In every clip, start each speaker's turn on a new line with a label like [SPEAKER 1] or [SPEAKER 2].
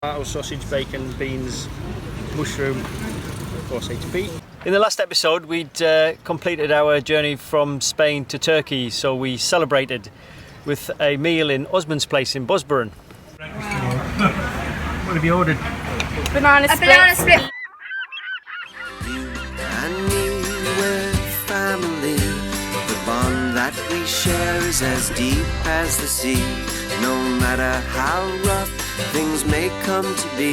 [SPEAKER 1] Tomato, sausage, bacon, beans, mushroom, of course HP. In the last episode we'd completed our journey from Spain to Turkey, so we celebrated with a meal in Osman's place in Bozburun. What have you ordered?
[SPEAKER 2] Banana split.
[SPEAKER 3] Banana split.
[SPEAKER 4] You and me, we're family. The bond that we share is as deep as the sea. No matter how rough things may come to be,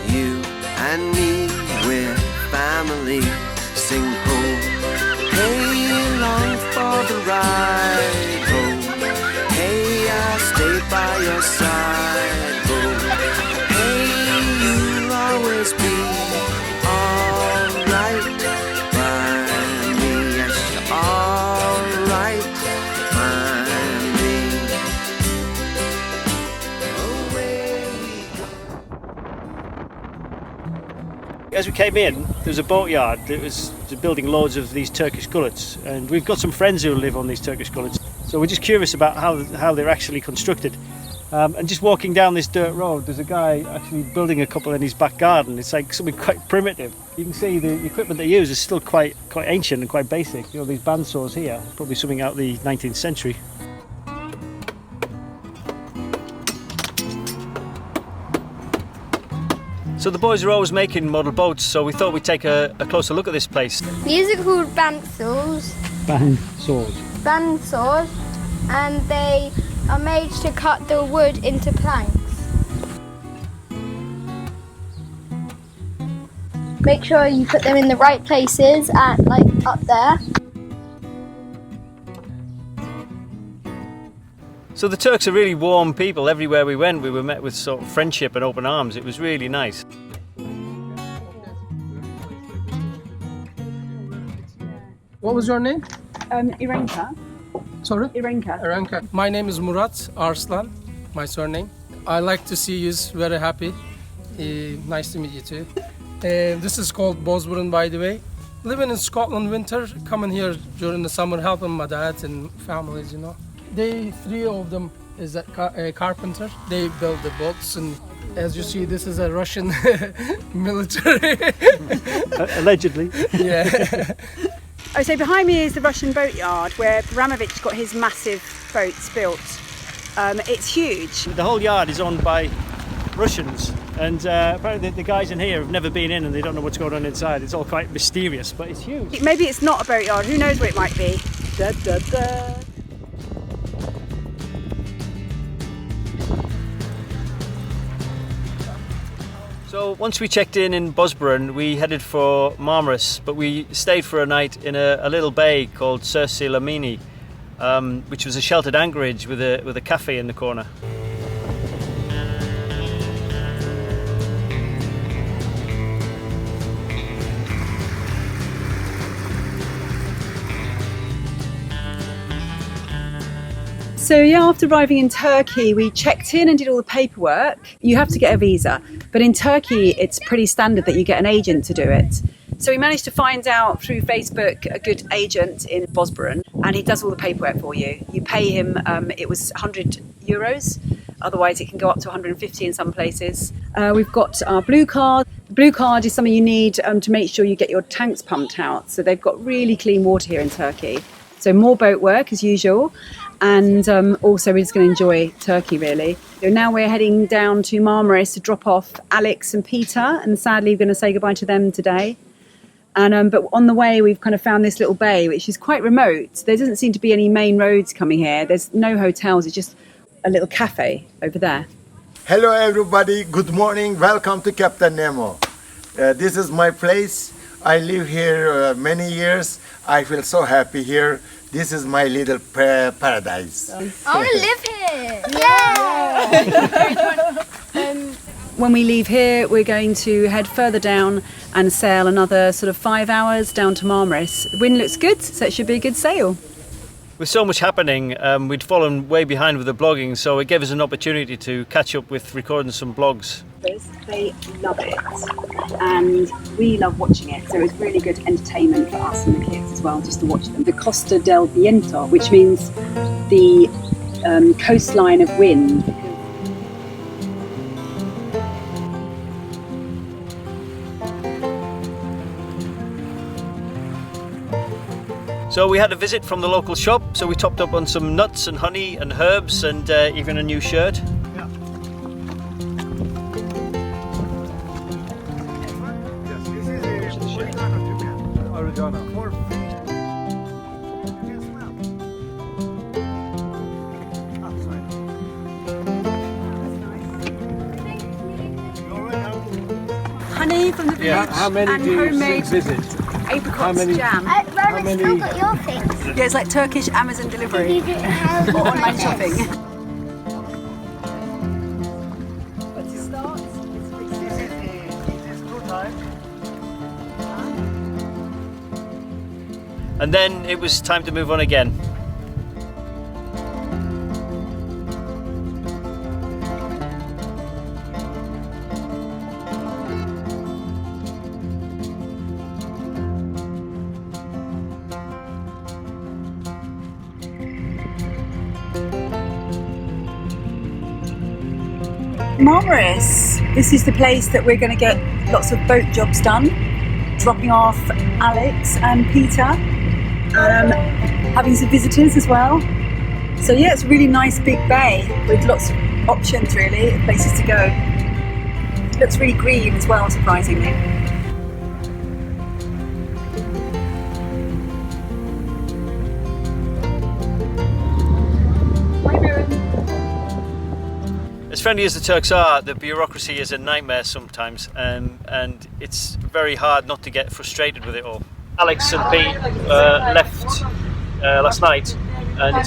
[SPEAKER 4] you and me, we're family. Sing home, hey, long for the ride home. Hey, I'll stay by your side home. Hey, you'll always be alright by me. Yes, you're alright by me. Away we go.
[SPEAKER 1] As we came in, there was a boatyard that was building loads of these Turkish gullets, and we've got some friends who live on these Turkish gullets, so we're just curious about how they're actually constructed. And just walking down this dirt road, there's a guy actually building a couple in his back garden. It's like something quite primitive. You can see the equipment they use is still quite ancient and quite basic. You know, these bandsaws here, probably something out of the 19th century. So the boys are always making model boats, so we thought we'd take a closer look at this place.
[SPEAKER 3] These are called bandsaws.
[SPEAKER 1] Bandsaws.
[SPEAKER 3] Bandsaws, and they are made to cut the wood into planks. Make sure you put them in the right places, and like up there.
[SPEAKER 1] So the Turks are really warm people. Everywhere we went, we were met with sort of friendship and open arms. It was really nice.
[SPEAKER 5] What was your name?
[SPEAKER 2] Irenka.
[SPEAKER 5] Sorry?
[SPEAKER 2] Irenka.
[SPEAKER 5] Irenka. My name is Murat Arslan, my surname. I like to see you, very happy. Nice to meet you too. This is called Bozburun, by the way. Living in Scotland winter, coming here during the summer, helping my dad and families, you know. They, three of them is a carpenter. They build the boats, and as you see, this is a Russian military.
[SPEAKER 1] Allegedly.
[SPEAKER 5] Yeah.
[SPEAKER 2] Oh, so behind me is the Russian boatyard where Abramovich got his massive boats built. It's huge.
[SPEAKER 1] The whole yard is owned by Russians, and apparently the guys in here have never been in and they don't know what's going on inside. It's all quite mysterious, but it's huge.
[SPEAKER 2] Maybe it's not a boatyard, who knows what it might be. Da, da, da.
[SPEAKER 1] So once we checked in Bozburun, we headed for Marmaris, but we stayed for a night in a little bay called Sursi Lamini, which was a sheltered anchorage with a cafe in the corner.
[SPEAKER 2] So yeah, after arriving in Turkey, we checked in and did all the paperwork. You have to get a visa, but in Turkey, it's pretty standard that you get an agent to do it. So we managed to find out through Facebook a good agent in Bozburun, and he does all the paperwork for you. You pay him, it was €100, otherwise it can go up to 150 in some places. We've got our blue card. The blue card is something you need to make sure you get your tanks pumped out. So they've got really clean water here in Turkey. So more boat work as usual. And also we're just going to enjoy Turkey really. So now we're heading down to Marmaris to drop off Alex and Peter, and sadly we're going to say goodbye to them today. And but on the way we've kind of found this little bay which is quite remote. There doesn't seem to be any main roads coming here. There's no hotels, it's just a little cafe over there.
[SPEAKER 6] Hello everybody, good morning, welcome to Captain Nemo. This is my place. I live here many years. I feel so happy here. This is my little paradise.
[SPEAKER 3] I want to live here. Yeah.
[SPEAKER 2] When we leave here, we're going to head further down and sail another sort of 5 hours down to Marmaris. The wind looks good, so it should be a good sail.
[SPEAKER 1] With so much happening, we'd fallen way behind with the blogging, so it gave us an opportunity to catch up with recording some vlogs.
[SPEAKER 2] They love it, and we love watching it, so it's really good entertainment for us and the kids as well, just to watch them. The Costa del Viento, which means the coastline of wind.
[SPEAKER 1] So we had a visit from the local shop, so we topped up on some nuts and honey and herbs and even a new shirt.
[SPEAKER 2] Honey from the village
[SPEAKER 1] How many
[SPEAKER 2] and
[SPEAKER 1] do you
[SPEAKER 2] homemade
[SPEAKER 1] visit?
[SPEAKER 2] apricots jam.
[SPEAKER 3] Roman,
[SPEAKER 1] many-
[SPEAKER 3] still got your things.
[SPEAKER 2] Yeah, it's like Turkish Amazon delivery
[SPEAKER 3] You didn't have
[SPEAKER 2] or online
[SPEAKER 3] this.
[SPEAKER 2] shopping.
[SPEAKER 1] And then it was time to move on again.
[SPEAKER 2] Marmaris. This is the place that we're going to get lots of boat jobs done. Dropping off Alex and Peter. Having some visitors as well. So yeah, it's a really nice big bay with lots of options really, places to go. It looks really green as well, surprisingly.
[SPEAKER 1] As friendly as the Turks are, the bureaucracy is a nightmare sometimes, and it's very hard not to get frustrated with it all. Alex and Pete left last night, and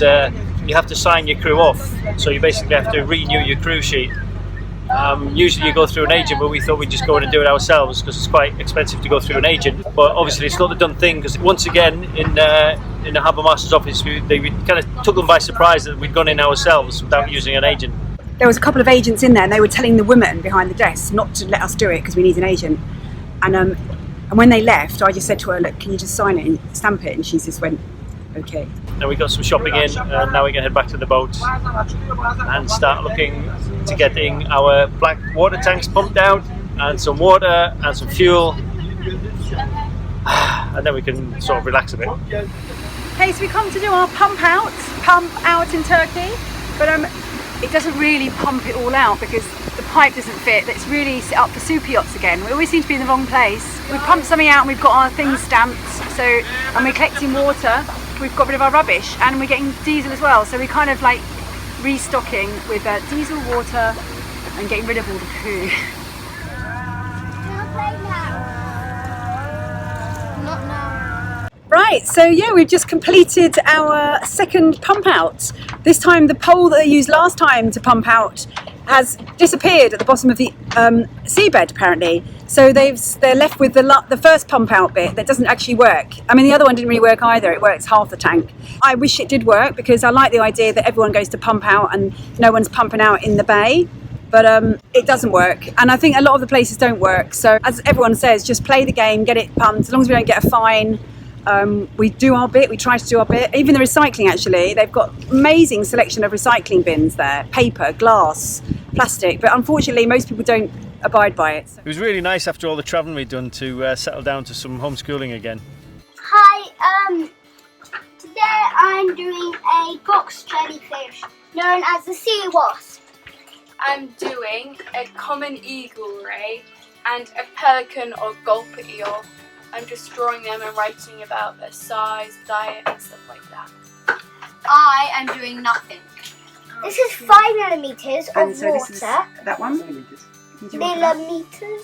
[SPEAKER 1] you have to sign your crew off, so you basically have to renew your crew sheet. Usually you go through an agent, but we thought we'd just go in and do it ourselves because it's quite expensive to go through an agent. But obviously it's not the done thing, because once again in the harbour master's office we kind of took them by surprise that we'd gone in ourselves without using an agent.
[SPEAKER 2] There was a couple of agents in there and they were telling the women behind the desk not to let us do it because we need an agent. And when they left, I just said to her, look, can you just sign it and stamp it? And she just went, okay.
[SPEAKER 1] Now we got some shopping in, and now we're going to head back to the boat and start looking to getting our black water tanks pumped out, and some water and some fuel, and then we can sort of relax a bit.
[SPEAKER 2] Okay, so we come to do our pump out in Turkey, but it doesn't really pump it all out because the pipe doesn't fit. It's really set up for super yachts again. We always seem to be in the wrong place. We pumped something out and we've got our things stamped, and we're collecting water. We've got rid of our rubbish and we're getting diesel as well. So we're kind of like restocking with diesel, water, and getting rid of all the poo.
[SPEAKER 3] Not now.
[SPEAKER 2] Right, so yeah, we've just completed our second pump out. This time the pole that they used last time to pump out has disappeared at the bottom of the seabed apparently. So they're left with the first pump out bit that doesn't actually work. I mean, the other one didn't really work either. It works half the tank. I wish it did work because I like the idea that everyone goes to pump out and no one's pumping out in the bay. But it doesn't work, and I think a lot of the places don't work. So as everyone says, just play the game, get it pumped. As long as we don't get a fine, we do our bit. We try to do our bit. Even the recycling, actually, they've got amazing selection of recycling bins there: paper, glass, plastic. But unfortunately, most people don't abide by it.
[SPEAKER 1] It was really nice after all the travelling we'd done to settle down to some homeschooling again.
[SPEAKER 3] Hi, today I'm doing a box jellyfish known as the sea wasp.
[SPEAKER 7] I'm doing a common eagle ray and a pelican or gulper eel. I'm just drawing them and writing about their size, diet and stuff like that.
[SPEAKER 8] I am doing nothing.
[SPEAKER 3] This is 5mm of
[SPEAKER 2] And so
[SPEAKER 3] water.
[SPEAKER 2] this is that one.
[SPEAKER 3] Millimeters.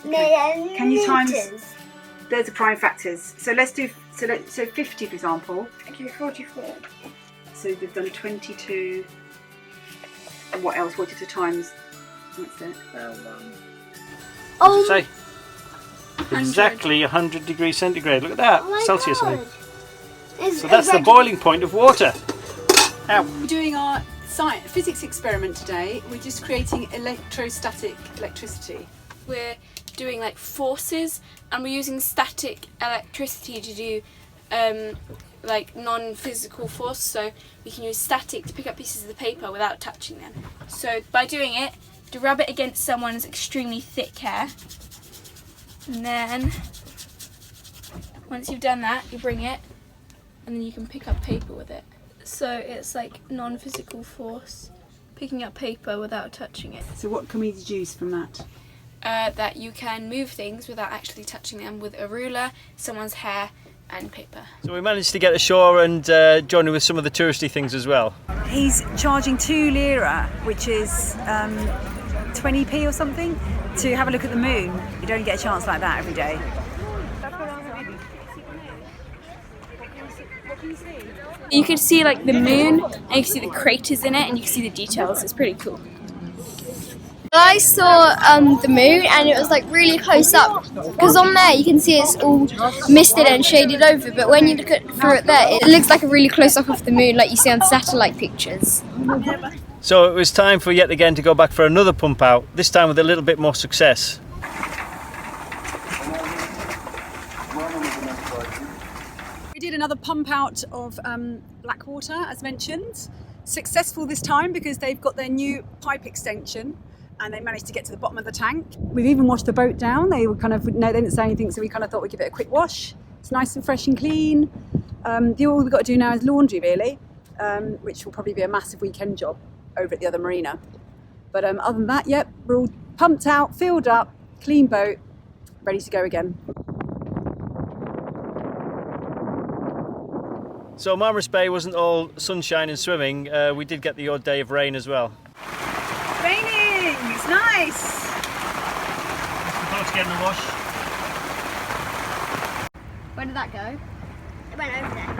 [SPEAKER 2] Okay. Can you times-
[SPEAKER 3] Millimeters.
[SPEAKER 2] There's the prime factors. So let's do so 50 for example.
[SPEAKER 3] Okay, 44.
[SPEAKER 2] So they've done 22. And what else? 42 times. What's that?
[SPEAKER 1] What does it say? Exactly 100 degrees centigrade. Look at that.
[SPEAKER 3] Oh my
[SPEAKER 1] Celsius, I
[SPEAKER 3] God.
[SPEAKER 1] think. So that's the boiling point of water. Ow.
[SPEAKER 2] We're doing our physics experiment today. We're just creating electrostatic electricity.
[SPEAKER 7] We're doing like forces and we're using static electricity to do like non-physical force, so we can use static to pick up pieces of the paper without touching them. So by doing it, to rub it against someone's extremely thick hair, and then Once you've done that, you bring it and then you can pick up paper with it. So it's like non-physical force, picking up paper without touching it.
[SPEAKER 2] So what can we deduce from that?
[SPEAKER 7] That you can move things without actually touching them with a ruler, someone's hair and paper.
[SPEAKER 1] So we managed to get ashore and join in with some of the touristy things as well.
[SPEAKER 2] He's charging 2 lira, which is 20p or something, to have a look at the moon. You don't get a chance like that every day.
[SPEAKER 7] You can see like the moon, and you can see the craters in it, and you can see the details. It's pretty cool.
[SPEAKER 3] I saw the moon and it was like really close up, because on there you can see it's all misted and shaded over, but when you look through it there, it looks like a really close up of the moon like you see on satellite pictures.
[SPEAKER 1] So it was time for yet again to go back for another pump out, this time with a little bit more success.
[SPEAKER 2] We did another pump out of Blackwater, as mentioned. Successful this time because they've got their new pipe extension and they managed to get to the bottom of the tank. We've even washed the boat down. They were they didn't say anything, so we kind of thought we'd give it a quick wash. It's nice and fresh and clean. All we've got to do now is laundry, really, which will probably be a massive weekend job over at the other marina. But other than that, yep, we're all pumped out, filled up, clean boat, ready to go again.
[SPEAKER 1] So Marmaris Bay wasn't all sunshine and swimming, we did get the odd day of rain as well.
[SPEAKER 2] Raining, it's nice.
[SPEAKER 1] The boat's getting a wash.
[SPEAKER 3] Where did that go? It went over there.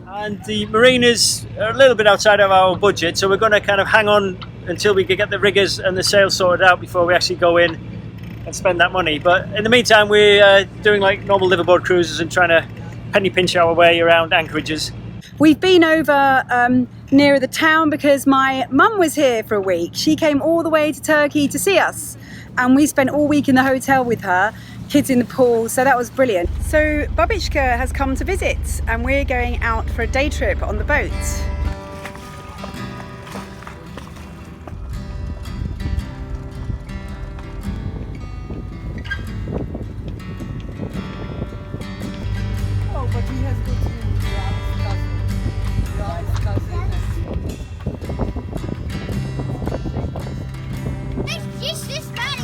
[SPEAKER 1] And the marinas are a little bit outside of our budget, so we're going to kind of hang on until we can get the riggers and the sails sorted out before we actually go in and spend that money. But in the meantime, we're doing like normal liveaboard cruises and trying to penny pinch our way around Anchorages.
[SPEAKER 2] We've been over nearer the town because my mum was here for a week. She came all the way to Turkey to see us, and we spent all week in the hotel with her, kids in the pool, so that was brilliant. So Babichka has come to visit and we're going out for a day trip on the boat.
[SPEAKER 9] Oh, but he has good
[SPEAKER 3] It's this barrier.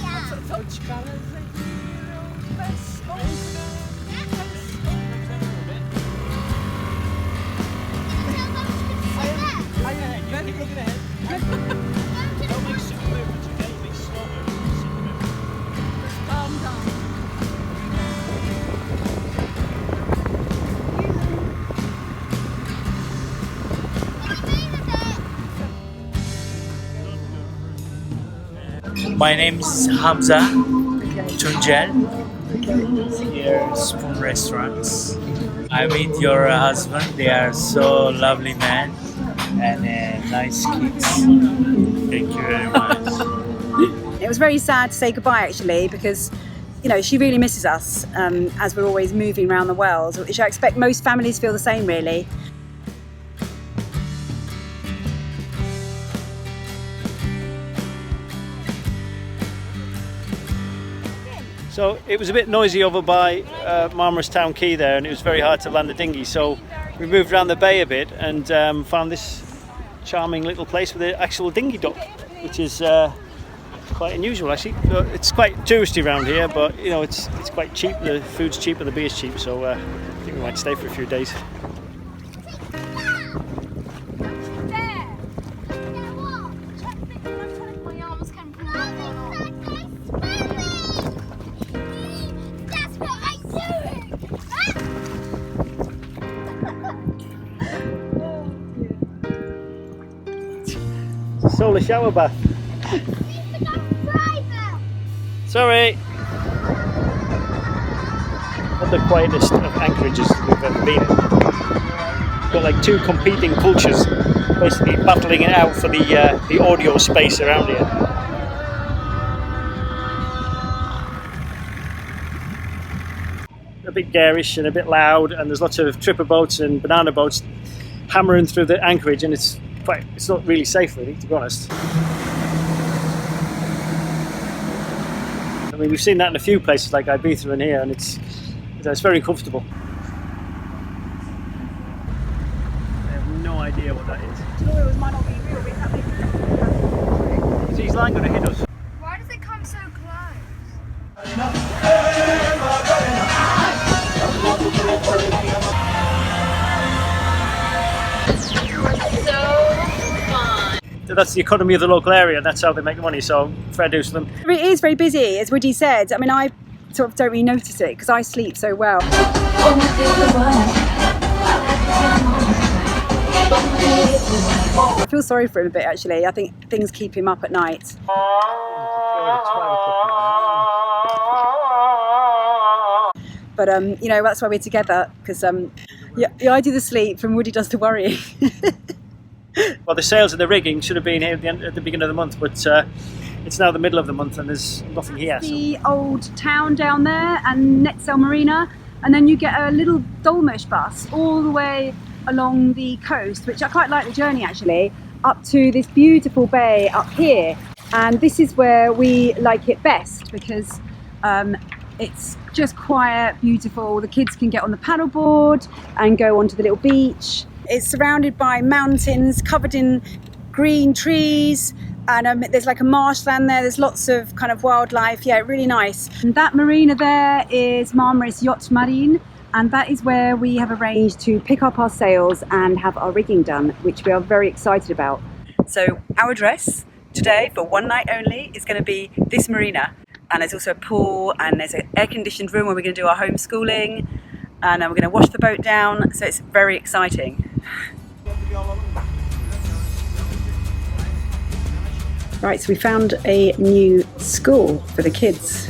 [SPEAKER 10] My name is Hamza Tuncel, here Spoon Restaurants. I meet your husband, they are so lovely man and nice kids. Thank you very much.
[SPEAKER 2] It was very sad to say goodbye actually, because you know she really misses us as we're always moving around the world, which I expect most families feel the same really.
[SPEAKER 1] So it was a bit noisy over by Marmaris Town Quay there, and it was very hard to land the dinghy, so we moved around the bay a bit and found this charming little place with an actual dinghy dock, which is quite unusual actually. It's quite touristy around here, but you know it's quite cheap. The food's cheap and the beer's cheap, so I think we might stay for a few days. Solar shower bath. Sorry. Not the quietest of anchorages we've ever been in. Got like two competing cultures basically battling it out for the audio space around here. A bit garish and a bit loud, and there's lots of tripper boats and banana boats hammering through the anchorage, and it's it's not really safe, really, to be honest. I mean, we've seen that in a few places like Ibiza and here, and it's very comfortable. I have no idea what that is.
[SPEAKER 2] Tutorials might not be real, but it's happening.
[SPEAKER 1] Is his line going to hit us?
[SPEAKER 3] Why does it come so close?
[SPEAKER 1] That's the economy of the local area, and that's how they make money, so fair dues to them.
[SPEAKER 2] It is very busy, as Woody said. I mean, I sort of don't really notice it because I sleep so well. I feel sorry for him a bit, actually. I think things keep him up at night. But, you know, that's why we're together, because yeah, I do the sleep and Woody does the worrying.
[SPEAKER 1] Well, the sails and the rigging should have been here at the beginning of the month, but it's now the middle of the month and there's nothing here.
[SPEAKER 2] The old town down there and Yacht Marina, and then you get a little dolmuş bus all the way along the coast, which I quite like the journey actually, up to this beautiful bay up here. And this is where we like it best because it's just quiet, beautiful. The kids can get on the paddleboard and go onto the little beach. It's surrounded by mountains covered in green trees, and there's like a marshland there. There's lots of kind of wildlife. Yeah, really nice. And that marina there is Marmaris Yacht Marina, and that is where we have arranged to pick up our sails and have our rigging done, which we are very excited about. So our address today for one night only is going to be this marina, and there's also a pool and there's an air-conditioned room where we're going to do our homeschooling, and we're going to wash the boat down, so it's very exciting. Right, so we found a new school for the kids.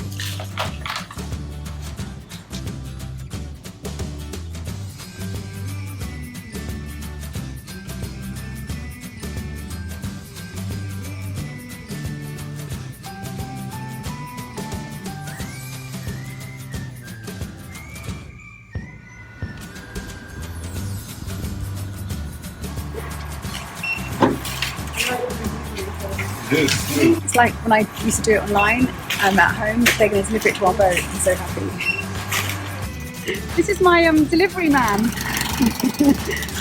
[SPEAKER 2] It's like when I used to do it online at home, they're going to deliver it to our boat. I'm so happy. This is my delivery man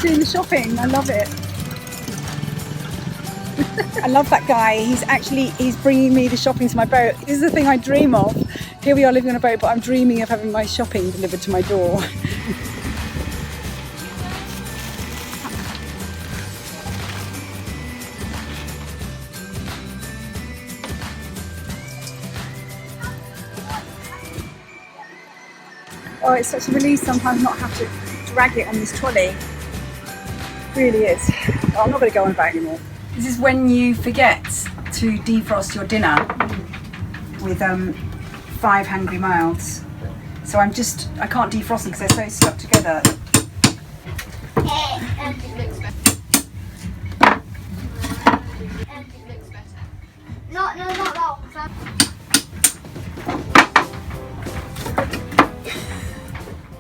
[SPEAKER 2] doing the shopping. I love it. I love that guy. He's bringing me the shopping to my boat. This is the thing I dream of. Here we are living on a boat, but I'm dreaming of having my shopping delivered to my door. Oh, it's such a relief sometimes not have to drag it on this trolley. It really is. Oh, I'm not going to go on about it anymore. This is when you forget to defrost your dinner with 5 hungry mouths. So I can't defrost them because they're so stuck together.
[SPEAKER 8] Not that one.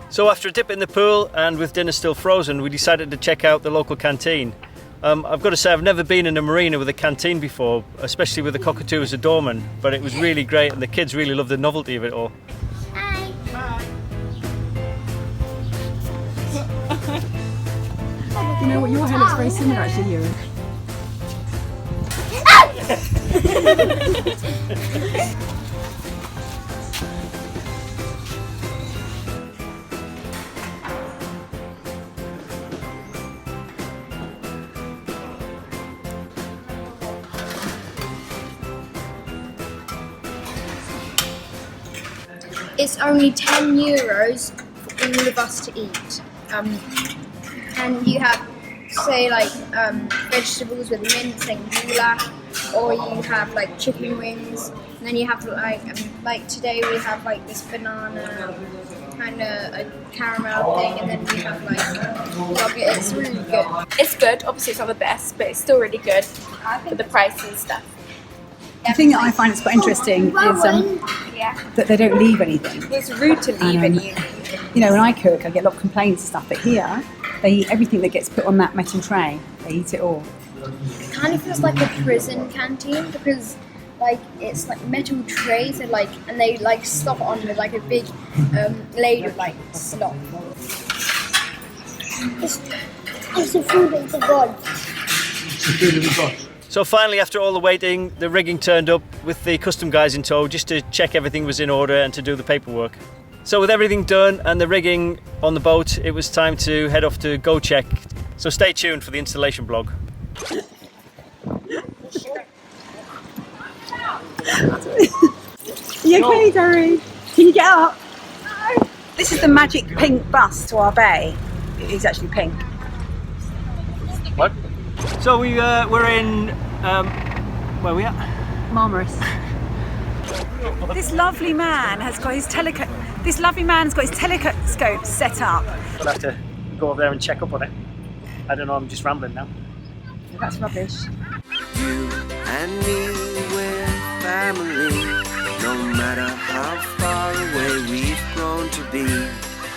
[SPEAKER 1] So after a dip in the pool and with dinner still frozen, we decided to check out the local canteen. I've got to say I've never been in a marina with a canteen before, especially with the cockatoo as a doorman, but it was really great and the kids really loved the novelty of it all.
[SPEAKER 8] Hi.
[SPEAKER 2] You know what, your hair looks very similar actually, Ewan.
[SPEAKER 3] It's only €10 for all of us to eat. And you have, say, like vegetables with mince and goulash, or you have like chicken wings, and then you have like today we have like this banana kind of a caramel thing, and then we have like yogurt. It's really good.
[SPEAKER 7] It's good. Obviously, it's not the best, but it's still really good for the price and stuff.
[SPEAKER 2] The thing that I find is quite interesting is that they don't leave anything.
[SPEAKER 7] It's rude to leave any.
[SPEAKER 2] You know, when I cook, I get a lot of complaints and stuff, but here they eat everything that gets put on that metal tray. They eat it all.
[SPEAKER 3] It kind of feels like a prison canteen because like it's like metal trays and they like stop onto like a big layer of like slop.
[SPEAKER 8] It's the food in the god.
[SPEAKER 1] So finally, after all the waiting, the rigging turned up with the custom guys in tow just to check everything was in order and to do the paperwork. So with everything done and the rigging on the boat, it was time to head off to go check. So stay tuned for the installation vlog.
[SPEAKER 2] You okay, Derry? Can you get up? This is the magic pink bus to our bay. It is actually pink.
[SPEAKER 1] What? So we're in where are we at?
[SPEAKER 2] Marmaris. This lovely man has got his telescope set up.
[SPEAKER 1] We'll have to go over there and check up on it. I don't know, I'm just rambling now.
[SPEAKER 2] That's rubbish.
[SPEAKER 4] You and me, we're family. No matter how far away we've grown to be.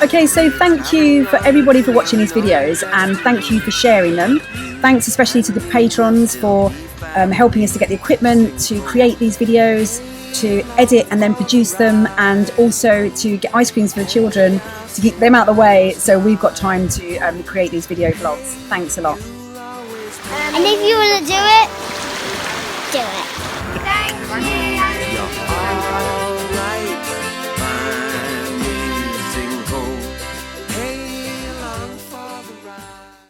[SPEAKER 2] Okay, so thank you for everybody for watching these videos and thank you for sharing them. Thanks especially to the patrons for helping us to get the equipment, to create these videos, to edit and then produce them, and also to get ice creams for the children, to keep them out of the way so we've got time to create these video vlogs. Thanks a lot.
[SPEAKER 8] And if you want to do it, do it. Thank you.